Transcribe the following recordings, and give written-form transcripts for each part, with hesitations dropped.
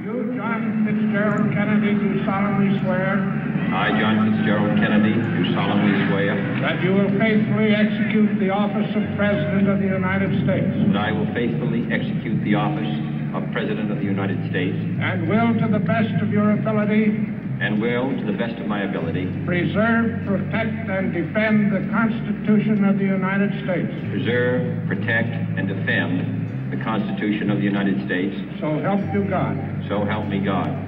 You, John Fitzgerald Kennedy, do solemnly swear. I, John Fitzgerald Kennedy, do solemnly swear. That you will faithfully execute the office of President of the United States. That I will faithfully execute the office of President of the United States. And will, to the best of your ability. And will, to the best of my ability. Preserve, protect, and defend the Constitution of the United States. Preserve, protect, and defend the Constitution of the United States. So help you God. So help me God.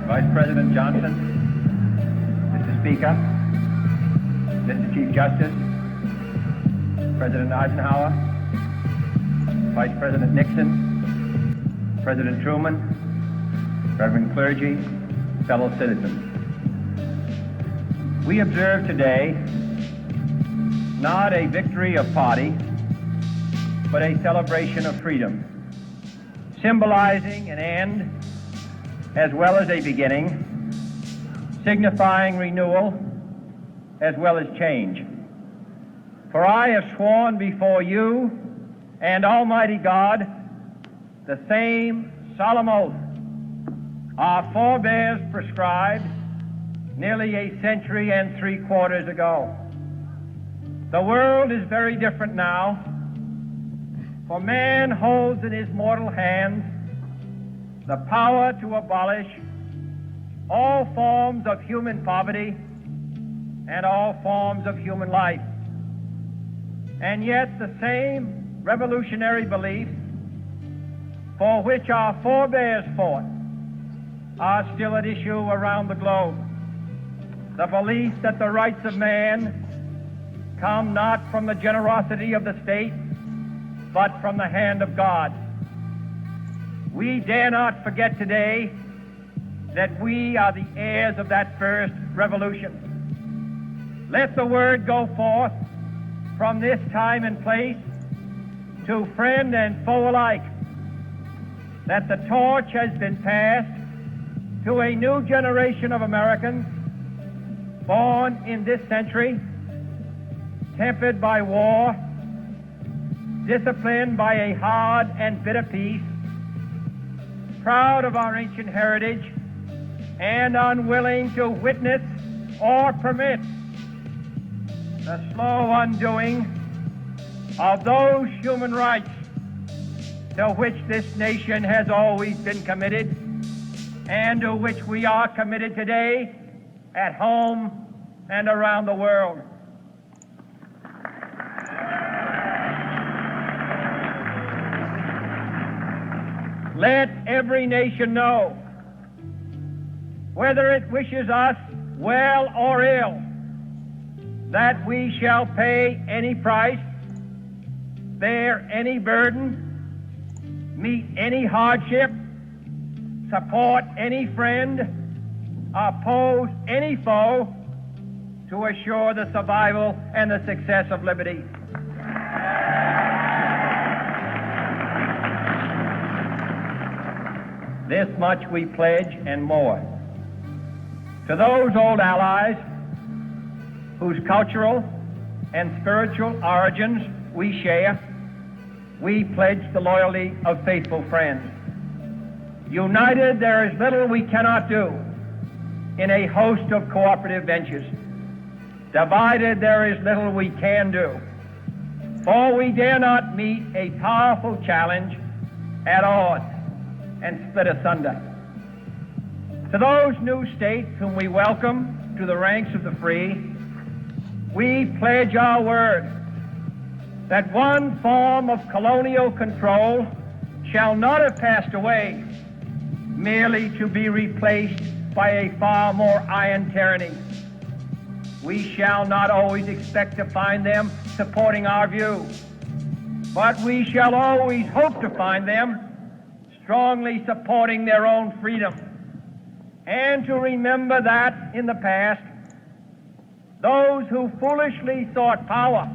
Vice President Johnson, Mr. Speaker, Mr. Chief Justice, President Eisenhower, Vice President Nixon, President Truman, Reverend Clergy, fellow citizens. We observe today not a victory of party, but a celebration of freedom, symbolizing an end as well as a beginning, signifying renewal as well as change. For I have sworn before you and Almighty God the same solemn oath our forebears prescribed nearly a century and 3/4 ago. The world is very different now, for man holds in his mortal hands the power to abolish all forms of human poverty and all forms of human life. And yet the same revolutionary beliefs for which our forebears fought are still at issue around the globe. The belief that the rights of man come not from the generosity of the state, but from the hand of God. We dare not forget today that we are the heirs of that first revolution. Let the word go forth from this time and place to friend and foe alike that the torch has been passed to a new generation of Americans born in this century, tempered by war, disciplined by a hard and bitter peace, proud of our ancient heritage, and unwilling to witness or permit the slow undoing of those human rights to which this nation has always been committed and to which we are committed today at home and around the world. Let every nation know, whether it wishes us well or ill, that we shall pay any price, bear any burden, meet any hardship, support any friend, oppose any foe to assure the survival and the success of liberty. This much we pledge and more. To those old allies whose cultural and spiritual origins we share, we pledge the loyalty of faithful friends. United, there is little we cannot do in a host of cooperative ventures. Divided, there is little we can do, for we dare not meet a powerful challenge at odds and split asunder. To those new states whom we welcome to the ranks of the free, we pledge our word that one form of colonial control shall not have passed away, merely to be replaced by a far more iron tyranny. We shall not always expect to find them supporting our view, but we shall always hope to find them strongly supporting their own freedom, and to remember that in the past, those who foolishly sought power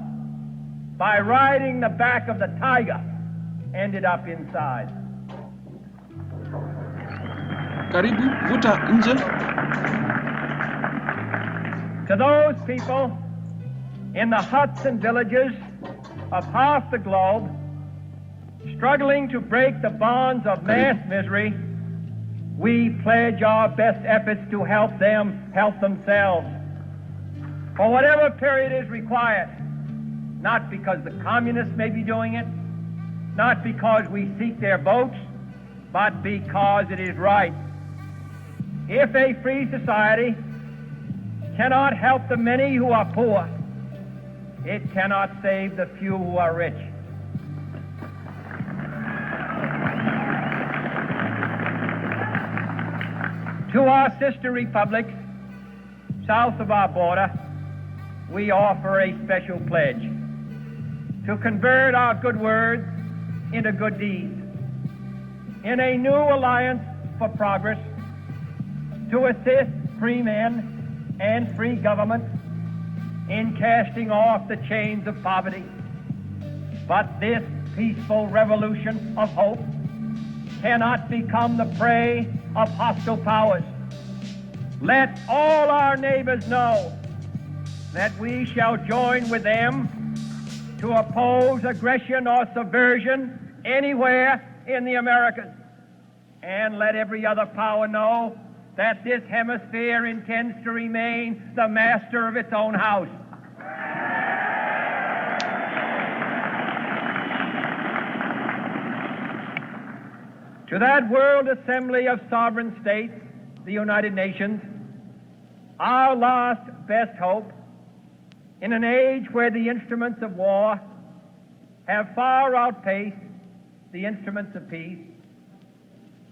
by riding the back of the tiger ended up inside. Karibu, vuta nje. To those people in the huts and villages of half the globe struggling to break the bonds of mass misery, we pledge our best efforts to help them help themselves for whatever period is required, not because the communists may be doing it, not because we seek their votes, but because it is right. If a free society cannot help the many who are poor, it cannot save the few who are rich. To our sister republics south of our border, we offer a special pledge to convert our good words into good deeds, in a new alliance for progress, to assist free men and free government in casting off the chains of poverty. But this peaceful revolution of hope cannot become the prey of hostile powers. Let all our neighbors know that we shall join with them to oppose aggression or subversion anywhere in the Americas. And let every other power know that this hemisphere intends to remain the master of its own house. To that World Assembly of Sovereign States, the United Nations, our last best hope, in an age where the instruments of war have far outpaced the instruments of peace,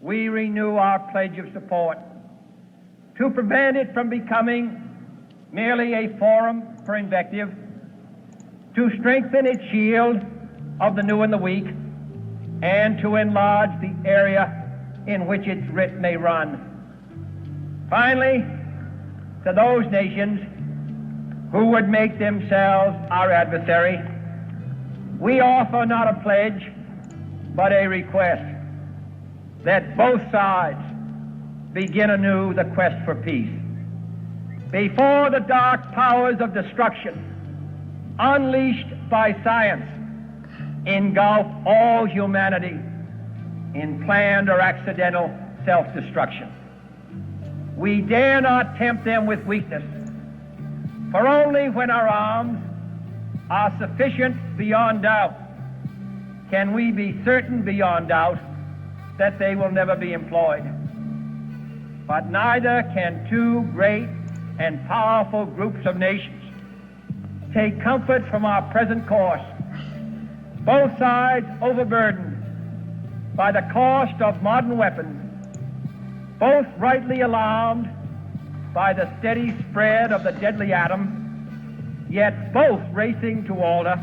we renew our pledge of support to prevent it from becoming merely a forum for invective, to strengthen its shield of the new and the weak, and to enlarge the area in which its writ may run. Finally, to those nations who would make themselves our adversary, we offer not a pledge, but a request that both sides begin anew the quest for peace. Before the dark powers of destruction, unleashed by science, engulf all humanity in planned or accidental self-destruction, we dare not tempt them with weakness, for only when our arms are sufficient beyond doubt can we be certain beyond doubt that they will never be employed. But neither can two great and powerful groups of nations take comfort from our present course, both sides overburdened by the cost of modern weapons, both rightly alarmed by the steady spread of the deadly atom, yet both racing to alter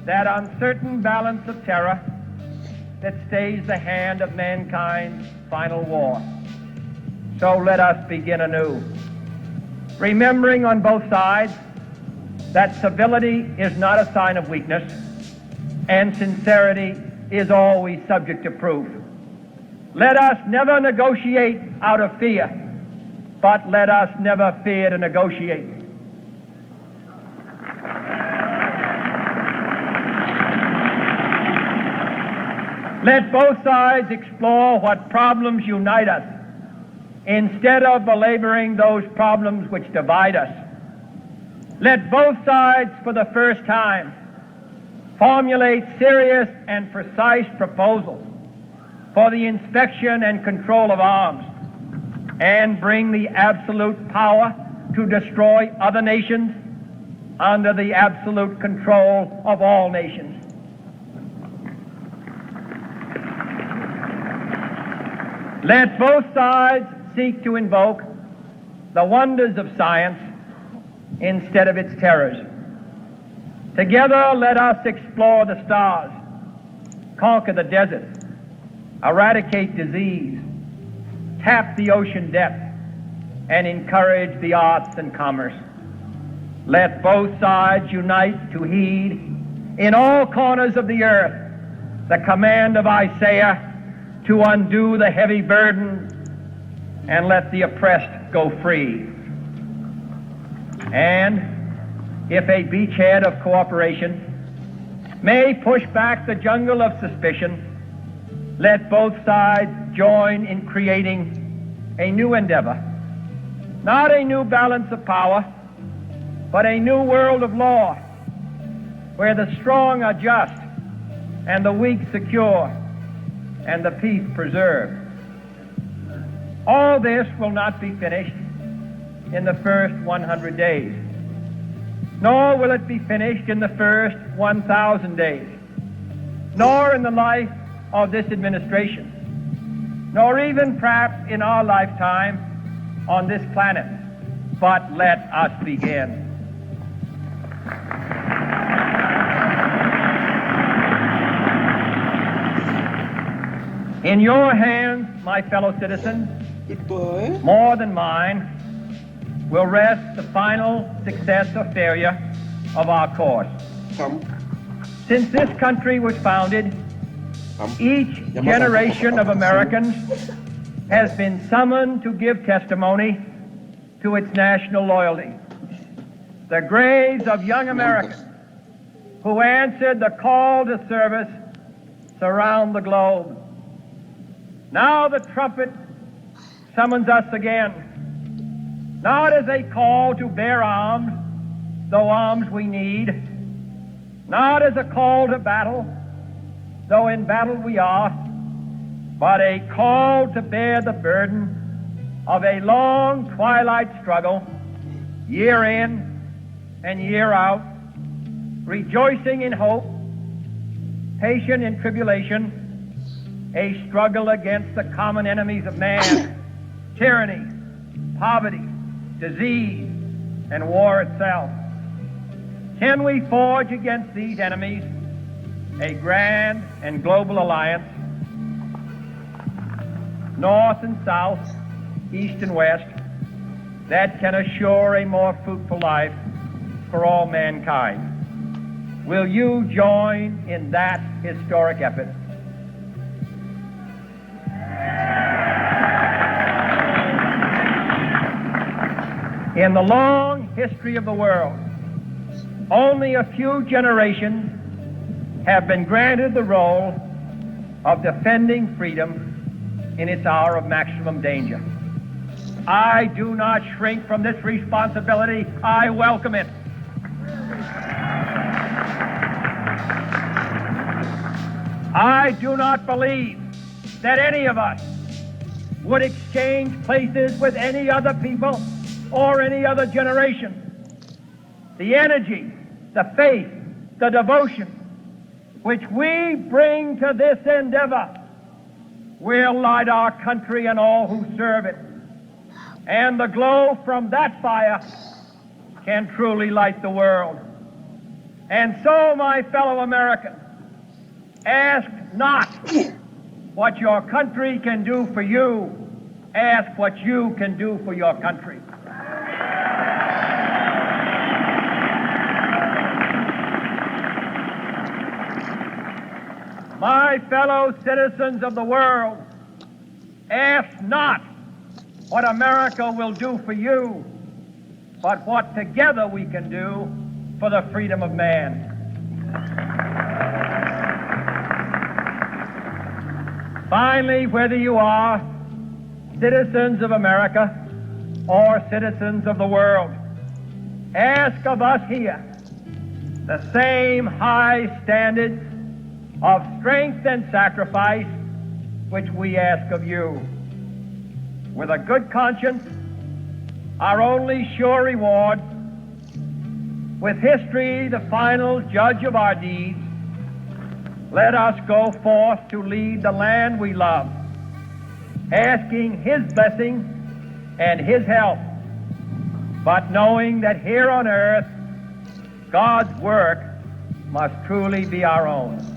that uncertain balance of terror that stays the hand of mankind's final war. So let us begin anew, remembering on both sides that civility is not a sign of weakness, and sincerity is always subject to proof. Let us never negotiate out of fear, but let us never fear to negotiate. Let both sides explore what problems unite us, instead of belaboring those problems which divide us. Let both sides, for the first time, formulate serious and precise proposals for the inspection and control of arms, and bring the absolute power to destroy other nations under the absolute control of all nations. Let both sides seek to invoke the wonders of science instead of its terrors. Together, let us explore the stars, conquer the deserts, eradicate disease, tap the ocean depth, and encourage the arts and commerce. Let both sides unite to heed in all corners of the earth the command of Isaiah to undo the heavy burden and let the oppressed go free. And if a beachhead of cooperation may push back the jungle of suspicion, let both sides join in creating a new endeavor, not a new balance of power, but a new world of law, where the strong are just and the weak secure and the peace preserved. All this will not be finished in the first 100 days, nor will it be finished in the first 1,000 days, nor in the life of this administration, nor even perhaps in our lifetime on this planet. But let us begin. In your hands, my fellow citizens, Good boy. more than mine, will rest the final success or failure of our course. Come. Since this country was founded, each generation of Americans has been summoned to give testimony to its national loyalty. The graves of young Americans who answered the call to service surround the globe. Now the trumpet summons us again, not as a call to bear arms, though arms we need, not as a call to battle, though in battle we are, but a call to bear the burden of a long twilight struggle, year in and year out, rejoicing in hope, patient in tribulation, a struggle against the common enemies of man, tyranny, poverty, disease, and war itself. Can we forge against these enemies a grand and global alliance, north and south, east and west, that can assure a more fruitful life for all mankind? Will you join in that historic effort? In the long history of the world, only a few generations have been granted the role of defending freedom in its hour of maximum danger. I do not shrink from this responsibility. I welcome it. I do not believe that any of us would exchange places with any other people or any other generation. The energy, the faith, the devotion which we bring to this endeavor will light our country and all who serve it. And the glow from that fire can truly light the world. And so, my fellow Americans, ask not what your country can do for you. Ask what you can do for your country. My fellow citizens of the world, ask not what America will do for you, but what together we can do for the freedom of man. Finally, whether you are citizens of America or citizens of the world, ask of us here the same high standards of strength and sacrifice which we ask of you. With a good conscience, our only sure reward, with history the final judge of our deeds, let us go forth to lead the land we love, asking His blessing and His help, but knowing that here on earth, God's work must truly be our own.